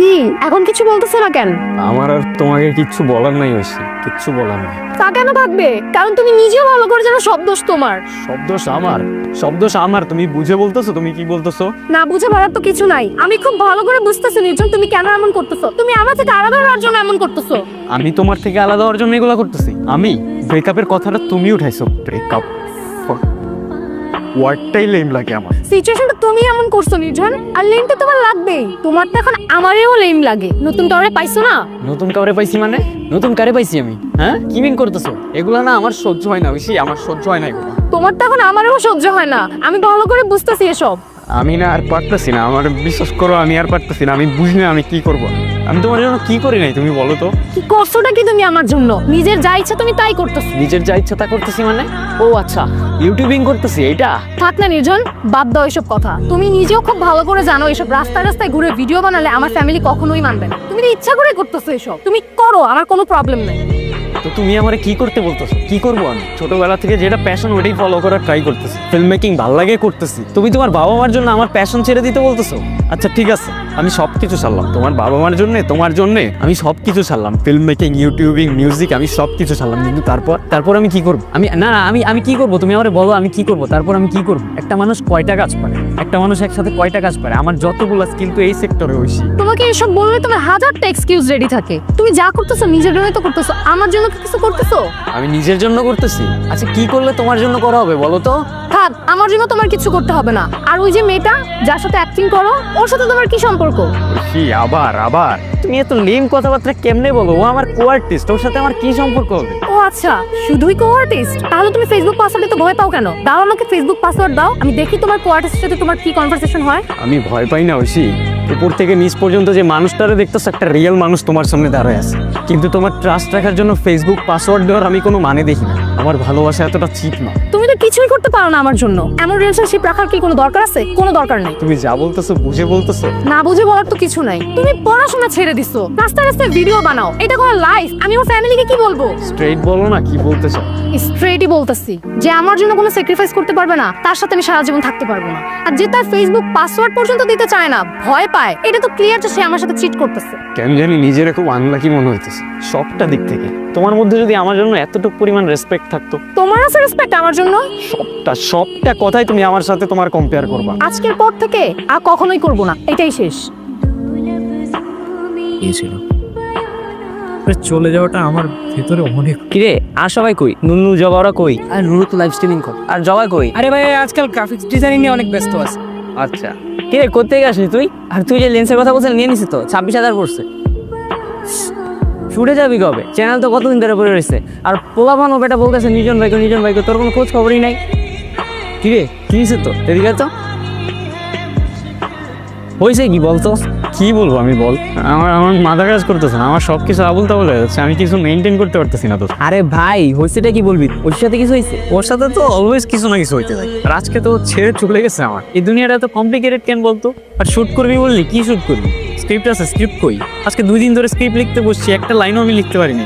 কি এখন কিছু বলতেছে না কেন? আমার আর তোমাকে কিচ্ছু বলার নাই ঐশী, কিচ্ছু বলার নাই। তা কেন থাকবে? কারণ তুমি নিজেও ভালো করে জানো সব দোষ তোমার। সব দোষ আমার, সব দোষ আমার। তুমি বুঝে বলতেছো? তুমি কি বলতেছো? না বুঝে ভাড়ার তো কিছু নাই। আমি খুব ভালো করে বুঝতেছি নির্জন তুমি কেন এমন করতেছো। তুমি আমার থেকে আলাদা হওয়ার জন্য এমন করতেছো। আমি তোমার থেকে আলাদা হওয়ার জন্য এগুলো করতেছি? আমি ব্রেকআপের কথাটা তুমি উঠাইছো। ব্রেকআপ ওয়ার্ডটাই লেম লাগে আমার। সিচুয়েশনটা তুমি এমন করছো নির্জন, আর লেম তো তোমার লাগবেই। তোমার তো এখন আমারেও লেম লাগে। নতুন কাউরে পাইছো না? নতুন কাউরে পাইছি মানে? নতুন কারে পাইছি আমি? হ্যাঁ, কি মিন করতেছো? এগুলা না আমার সহ্য হয় না ঐশী, আমার সহ্য হয় না এগুলো। তোমার তো এখন আমারেও সহ্য হয় না। আমি ভালো করে বুঝতেছি এসব। আমি না আর পারতেছি না, আমার বিশ্বাস করো আমি আর পারতেছি না। আমি বুঝি না আমি কি করব। আমি তোমার জন্য কি করি নাই তুমি বলো তো? কি করছোটা কি তুমি আমার জন্য? নিজের যা ইচ্ছা তুমি তাই করতেছো। নিজের যা ইচ্ছা তা করতেছি মানে? ও আচ্ছা, ইউটিউবিং করতেছি এইটা? থাক না নির্জন, বাদ দাও এসব কথা। তুমি নিজেও খুব ভালো করে জানো এসব রাস্তায় রাস্তায় ঘুরে ভিডিও বানালে আমার ফ্যামিলি কখনোই মানবে না। তুমি তো ইচ্ছা করে করতেছো এসব। তুমি করো, আমার কোনো প্রবলেম নেই। তো তুমি আমারে কি করতে বলতেছো? কি করবো আমি? ছোটবেলা থেকে যেটা প্যাশন ওটাই ফলো করার ট্রাই করতেছি। ফিল্ম মেকিং ভালো লাগে করতেছি। তুমি তোমার বাবা মার জন্য আমার প্যাশন ছেড়ে দিতে বলতেছো? আচ্ছা ঠিক আছে, আমি সবকিছু ছাড়লাম তোমার বাবা মার জন্য, তোমার জন্য আমি সবকিছু ছাড়লাম। ফিল্ম মেকিং, ইউটিউবিং, মিউজিক, আমি সবকিছু ছাড়লাম। কিন্তু তারপর আমি কি করবো? আমি কি করবো? তুমি আমারে বলো আমি কি করবো? তারপর আমি কি করবো? একটা মানুষ কয়টা কাজ পারে? একটা মানুষ একসাথে কয়টা কাজ পারে? আমার যতগুলো স্কিল তো এই সেক্টরে হইছি। তোমাকে এসব বললে তোমার হাজারটা এক্সকিউজ রেডি থাকে। তুমি যা করতেছো নিজের জন্য তো করতেছো, আমার জন্য কি কিছু করতেছো? আমি নিজের জন্য করতেছি। আচ্ছা কি করলে তোমার জন্য করা হবে বলো তো? থাক, আমার জন্য তোমার কিছু করতে হবে না। আর ওই যে মেয়েটা যার সাথে অ্যাক্টিং করো, ওর সাথে তোমার কি সম্পর্ক? কি আবার তুমি এত লেম কথাবার্তা কেমনে বলো? ও আমার কো-আর্টিস্ট, ওর সাথে আমার কি সম্পর্ক হবে? ও আচ্ছা, শুধুই কো-আর্টিস্ট? তাহলে তুমি ফেসবুক পাসওয়ার্ডে তো ভয় পাও কেন? দাও আমাকে ফেসবুক পাসওয়ার্ড দাও, আমি দেখি তোমার কো-আর্টিস্টের সাথে তোমার কি কনভারসেশন হয়। আমি ভয় পাই না ঐশী। উপর থেকে নিচ পর্যন্ত যে মানুষটারে দেখতেছ, একটা রিয়েল মানুষ তোমার সামনে দাঁড়ায় আছে। কিন্তু তোমার ট্রাস্ট রাখার জন্য ফেসবুক পাসওয়ার্ড দেওয়ার আমি কোনো মানে দেখি না। আমার ভালোবাসা এতটা চিপ না। তুমি তো কিছুই করতে পারো না আমার জন্য। এমন রিলেশনশিপ রাখার কি কোনো দরকার আছে? কোনো দরকার নেই। তুমি যা বলতেছো বুঝে বলতেছো? না বুঝে বলার তো কিছু নাই। তুমি পড়াশোনা ছেড়ে দিছো, রাস্তায় রাস্তায় ভিডিও বানাও। এটা কোনো লাইফ? আমি আমার ফ্যামিলিকে কি বলবো? স্ট্রেইট বলো না কি বলতে চাও। স্ট্রেটই বলতেছি যে আমার জন্য কোনো স্যাক্রিফাইস করতে পারবে না, তার সাথে আমি সারা জীবন থাকতে পারবো না। আর যে তার ফেসবুক পাসওয়ার্ড পর্যন্ত দিতে চায় না, ভয় পায়, এটা তো ক্লিয়ার যে সে আমার সাথে চিট করতেছে। কেন জানি নিজের খুব আনলাকি মনে হইতেছে সবটা দিক থেকে। তোমার মধ্যে যদি আমার জন্য এতটুকু পরিমাণ রেসপেক্ট থাকতো। তোমার আছে রেসপেক্ট আমার জন্য? সবটা কথাই তুমি আমার সাথে তোমার কম্পেয়ার করবা। আজকের পর থেকে আর কখনোই করবো না, এটাই শেষ। ছিল চলে যাওয়াটা আমার ভেতরে অনেক। কিরে আর সবাই কই? নুনু জবাওরা কই? আর নুনু তো লাইভ স্ট্রিমিং কর। আর জবাই কই? আরে ভাই আজকাল গ্রাফিক্স ডিজাইনিং নিয়ে অনেক ব্যস্ত আছে। আচ্ছা কিরে কোত্থেকে আসলি তুই? আর তুই যে লেন্সের কথা বলছিস নিয়ে নিছিস তো? 26,000 পড়ছে। শুটে যাবি কবে? চ্যানেল তো কতদিন ধরে পড়ে রয়েছে। আর পোলাপান ও বেটা বলতেছে নিজন ভাইকে, তোর কোনো খোঁজ খবরই নাই। কিরে কি হয়েছে তো? এদিকে তো হয়েছে কি বলতো? কি বলবো আমি বল? আমার মাথা কাজ করতেছে না, আমার সবকিছু আবুল তাবুল হয়ে যাচ্ছে। আমি কিছু মেনটেন করতে পারতেছি না তো। আরে ভাই হয়েছেটা কি বলবি? ওর সাথে কিছু হয়েছে? ওর সাথে তো অলওয়েজ কিছু না কিছু হইতে থাকে। আর আজকে তো ছেড়ে চলে গেছে আমার। এই দুনিয়াটা তো কমপ্লিকেটেড কেন বলতো? আর শুট করবি বললি, কি শুট করবি? স্ক্রিপ্ট আছে, স্ক্রিপ্ট কই? আজকে 2 দিন ধরে স্ক্রিপ্ট লিখতে বসছি, একটা লাইনও আমি লিখতে পারিনি।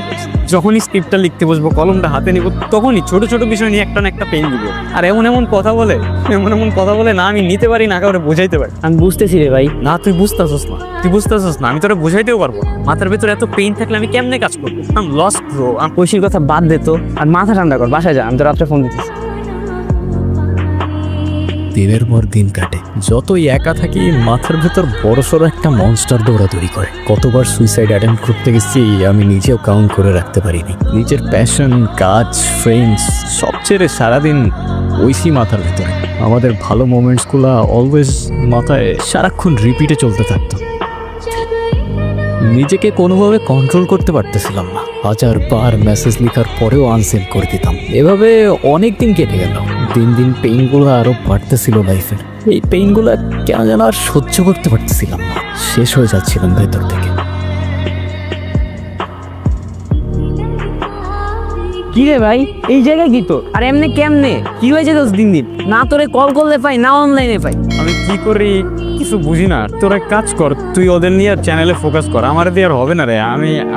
যখনই স্ক্রিপ্টটা লিখতে বসবো, কলমটা হাতে নিব, তখনই ছোট ছোট বিষয় নিয়ে একটা না একটা পেন দিব। আর এমন কথা বলে না আমি নিতে পারি না, কাউরে বোঝাইতে পারি। আমি বুঝতেছি রে ভাই। না তুই বুঝতেছস না, আমি তোরা বোঝাইতেও পারবো না। মাথার ভেতরে এত পেইন থাকলে আমি কেমনে কাজ করবো? আমি লস্ট ব্রো। ঐশীর কথা বাদ দে তো, আর মাথা ঠান্ডা কর, বাসায় যা। আমি তো রাত্রে ফোন দিতেছি। দিনের পর দিন কাটে, যতই একা থাকি মাথার ভেতর বড়সড় একটা মনস্টার দৌড়াদৌড়ি করে। কতবার সুইসাইড অ্যাটেম্প করতে গেছি আমি নিজেও কাউন্ট করে রাখতে পারিনি। নিজের প্যাশন, কাজ, ফ্রেন্ডস সব ছেড়ে সারাদিন ঐশী মাথার ভেতরে। আমাদের ভালো মোমেন্টসগুলো অলওয়েজ মাথায় সারাক্ষণ রিপিটে চলতে থাকতো। নিজেকে কোনোভাবে কন্ট্রোল করতে পারতেছিলাম না। 1000বার মেসেজ লেখার পরেও আনসেন্ড করে দিতাম। এভাবে অনেক দিন কেটে গেল। দিন দিন পেইনগুলো আরো বাড়তেছিল লাইফের। এই পেইনগুলো কেন যেন আর সহ্য করতে পারতেছিলাম না, শেষ হয়ে যাচ্ছিলাম ভেতর থেকে। কি রে ভাই এই জায়গায় কি তো? আর এমনি কেমনে কি হয়েছে তোর? দিন না তোরে কল করলে পাই, না অনলাইনে পাই। আমি কি করি কিছু বুঝি না। তোর এক কাজ কর, তুই ওদের নিয়ে আর চ্যানেলে ফোকাস কর। আমার দিয়ে আর হবে না রে,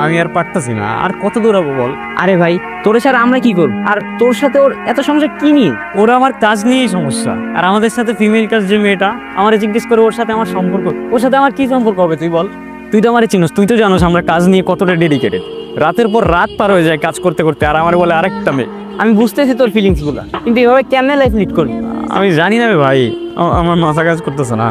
আমি আর পারতাছি না। আর কত দৌড়াবো বল? আরে ভাই তোরে ছাড়া আমরা কি করব? আর তোর সাথে ওর এত সমস্যা কি নিয়ে? ওরা আমার কাজ নিয়েই সমস্যা। আর আমাদের সাথে ফিমেল কাজ যে মেয়েটা, আমার জিজ্ঞেস করে ওর সাথে আমার সম্পর্ক, ওর সাথে আমার কি সম্পর্ক হবে তুই বল? তুই তো আমার চিনোস, তুই তো জানোস আমরা কাজ নিয়ে কতটা ডেডিকেটেড। রাতের পর রাত পার হয়ে যায় কাজ করতে করতে, আর আমার বলে আরেকটা মেয়ে। আমি বুঝতেছি তোর ফিলিংসগুলো, কিন্তু এভাবে কেমনে লাইফ লিড করবি? আমি জানি না রে ভাই, আমার মাথা কাজ করতেছে না,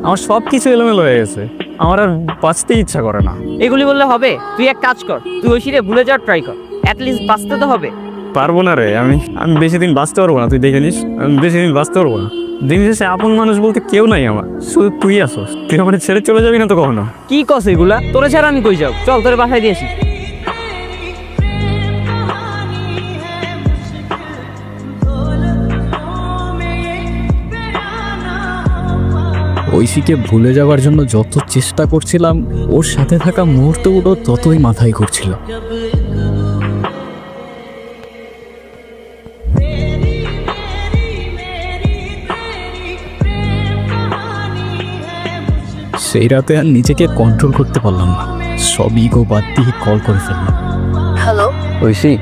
আমার সব কিছু এলোমেলো হয়ে গেছে, আমার আর বাঁচতেই ইচ্ছা করে না। এগুলি বললে হবে? তুই এক কাজ কর, তুই ঐশীরে ভুলে যাওয়ার ট্রাই কর, অ্যাটলিস্ট বাঁচতে তো হবে। পারবো না রে, আমি বেশি দিন বাঁচতে পারবো না, তুই দেখে নিস, আমি বেশি দিন বাঁচতে পারবো না। দিন শেষে আপন মানুষ বলতে কেউ নাই আমার, শুধু তুই আসোস। তুই আমার ছেড়ে চলে যাবি না তো কখনো? কি কস এগুলা? তোরে ছাড়া আমি কই যাব? চল তোরে বাসায় দিয়েছি। ঐশীকে ভুলে যাওয়ার জন্য যত চেষ্টা করছিলাম, ওর সাথে থাকা মুহূর্তগুলো ততই মাথায় ঘুরছিল। সেই রাতে আর নিজেকে কন্ট্রোল করতে পারলাম না, সব ইগো বাদ দিয়ে কল করে ফেললাম। হ্যালো, ঐশী,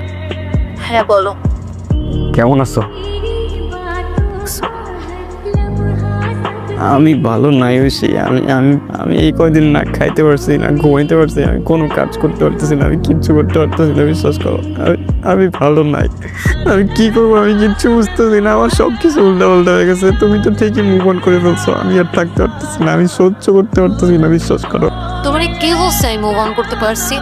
হ্যাঁ বলো। কেমন আছো? আমি ভালো নাই ঐশী, আমি আমি আমি এই কয়দিন না খাইতে পারছি না, ঘুমাইতে পারছি, আমি কোনো কাজ করতে পারতেছি না, আমি কিচ্ছু করতে পারতেছি না, বিশ্বাস করো। আমি ভালো নাই, আমি কি করবো আমি কিচ্ছু বুঝতেছি না, আমার সব কিছু উল্টা পাল্টা হয়ে গেছে। তুমি তো ঠিকই মুভ অন করে ফেলছো, আমি আর থাকতে পারতেছি না, আমি সহ্য করতে পারতেছি না, বিশ্বাস করো। তোমার কে বলছে আমি মুভ অন করতে পারছি?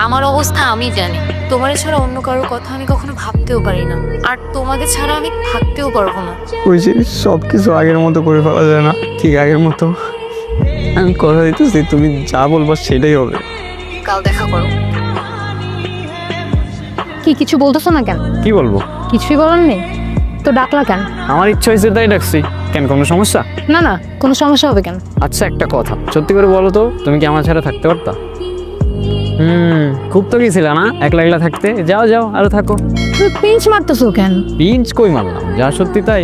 আমার অবস্থা আমি জানি। তোমার ছাড়া অন্য কারোর কথা আমি কখনো ভাবতেও পারি না, আর তোমাকে ছাড়া আমি থাকতেও পারবো না। ঐশী, সব কিছু আগের মতো করে ফেলা যায় না, ঠিক আগের মতো। আমি কথা দিতেছি, তুমি যা বলবা সেটাই হবে। কাল দেখা করো। কি কিছু বলতেছো না কেন? কি বলবো? কিছুই বলার নেই তো ডাকলা কেন? আমার ইচ্ছা হয়েছে তাই ডাকছি। কেন, কোনো সমস্যা? না না, কোনো সমস্যা হবে কেন? আচ্ছা একটা কথা, সত্যি করে বলো তো, তুমি কি আমার ছাড়া থাকতে পারতা? খুব তো গেছিল না একলা একলা থাকতে? যাও যাও, আরো থাকো। তুমি পিঞ্চ মারতেছো কেন? পিঞ্চ কই মারলাম, যা সত্যি তাই।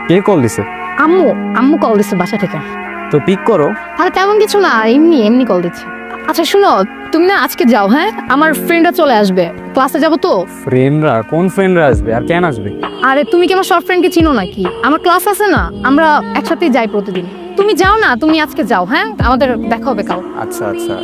কে কল দিছে? আম্মু। আম্মু কল দিচ্ছে বাসা থেকে। তো পিক করো। আরে তেমন কিছু না, এমনি এমনি কল দিচ্ছে। আচ্ছা শুনো, তুমি না আজকে যাও, হ্যাঁ? আমার ফ্রেন্ডরা চলে আসবে, ক্লাসে যাবো তো। ফ্রেন্ডরা? কোন ফ্রেন্ডরা আসবে আর কেন আসবে? আরে তুমি কি আমার সব ফ্রেন্ডকে চিনো নাকি? আমার ক্লাস আছে না, আমরা একসাথেই যাই প্রতিদিন। তুমি যাও না, তুমি আজকে যাও, হ্যাঁ? আমাদের দেখা হবে কাল। আচ্ছা আচ্ছা,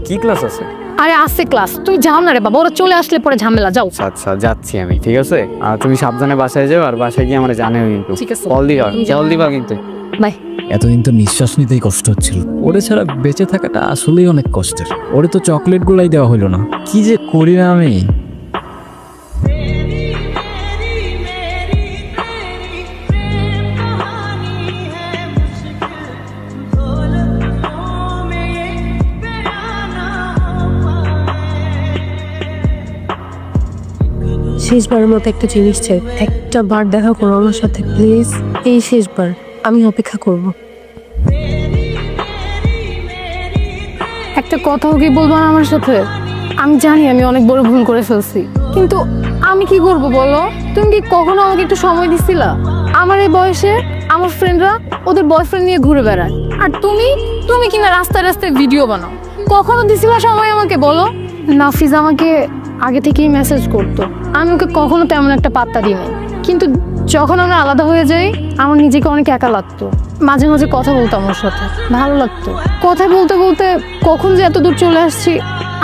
কি ক্লাস আছে? আরে আছে ক্লাস, তুই যাও না রে বাবা, ওরা চলে আসলে পরে ঝামেলা। যাও। আচ্ছা আচ্ছা, যাচ্ছি আমি, ঠিক আছে। আর তুমি সাবধানে বাসায় যাও, আর বাসায় গিয়ে আমার জানাও কিন্তু। ঠিক আছে। কল দিবা, কল দিবা কিন্তু। বাই। এতদিন তো নিঃশ্বাস নিতেই কষ্ট হচ্ছিল, ওরে ছাড়া বেঁচে থাকাটা আসলেই অনেক কষ্টের। ওরে তো চকলেট গুলাই দেওয়া হলো না, কি যে করি না আমি। শেষবারের মতো একটা জিনিস চাই, একটা বার দেখা করো আমার সাথে প্লিজ। এই শেষবার, আমি অপেক্ষা করব। একটা কথাও কি বলবো না আমার সাথে? আমি জানি আমি অনেক বড় ভুল করে ফেলছি, কিন্তু আমি কি করব বলো? তুমি কি কখনো আমাকে একটু সময় দিছিলা? আমার এই বয়সে আমার ফ্রেন্ডরা ওদের বয়ফ্রেন্ড নিয়ে ঘুরে বেড়ায়, আর তুমি তুমি কিনা রাস্তায় রাস্তায় ভিডিও বানাও। কখনো দিছিলা সময় আমাকে বলো? নাফিজ আমাকে আগে থেকেই মেসেজ করতো, আমি ওকে কখনো তেমন একটা পাত্তা দিই নাই, কিন্তু যখন আমরা আলাদা হয়ে যাই আমার নিজেকে অনেক একা লাগতো। মাঝে মাঝে কথা বলতাম ওর সাথে, ভালো লাগতো। কথা বলতে বলতে কখন যে এত দূর চলে আসছি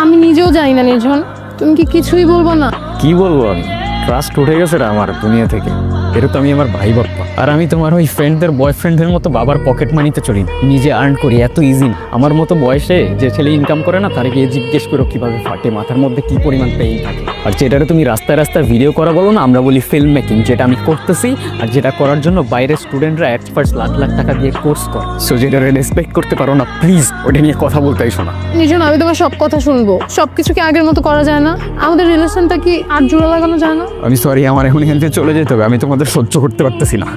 আমি নিজেও জানি না। নির্জন, তুমি কি কিছুই বলবো না? কি বলবো আমি, ট্রাস্ট উঠে গেছে রে আমার দুনিয়া থেকে। এটা তো আমি আমার ভাই বাপ্পা, আর আমি তোমার ওই ফ্রেন্ডদের বয়ফ্রেন্ডের মতো বাবার পকেট মানিতে চলি না, নিজে আর্ন করি, এত ইজি। আমার মতো বয়সে যে ছেলে ইনকাম করে না, তারে গিয়ে জিজ্ঞেস করো কিভাবে ফাটে, মাথার মধ্যে কি পরিমাণ পেইন থাকে। আর যেটারে তুমি রাস্তায় রাস্তায় ভিডিও করা বলো না, আমরা বলি ফিল্ম মেকিং, যেটা আমি করতেছি, আর যেটা করার জন্য বাইরের স্টুডেন্টরা এক্সপার্টস লাখ লাখ টাকা দিয়ে কোর্স করে। সো যেটা রেসপেক্ট করতে পারো না, প্লিজ ওটা নিয়ে কথা বলতে এসো না। নির্জন, আমি তোমার সব কথা শুনবো, সবকিছু কি আগের মতো করা যায় না? আমাদের রিলেশনটা কি আর জোড়া লাগানো যায় না? আমি সরি, আমার এখন এখান থেকে চলে যেতে হবে, আমি তোমাদের সহ্য করতে পারতেছি না।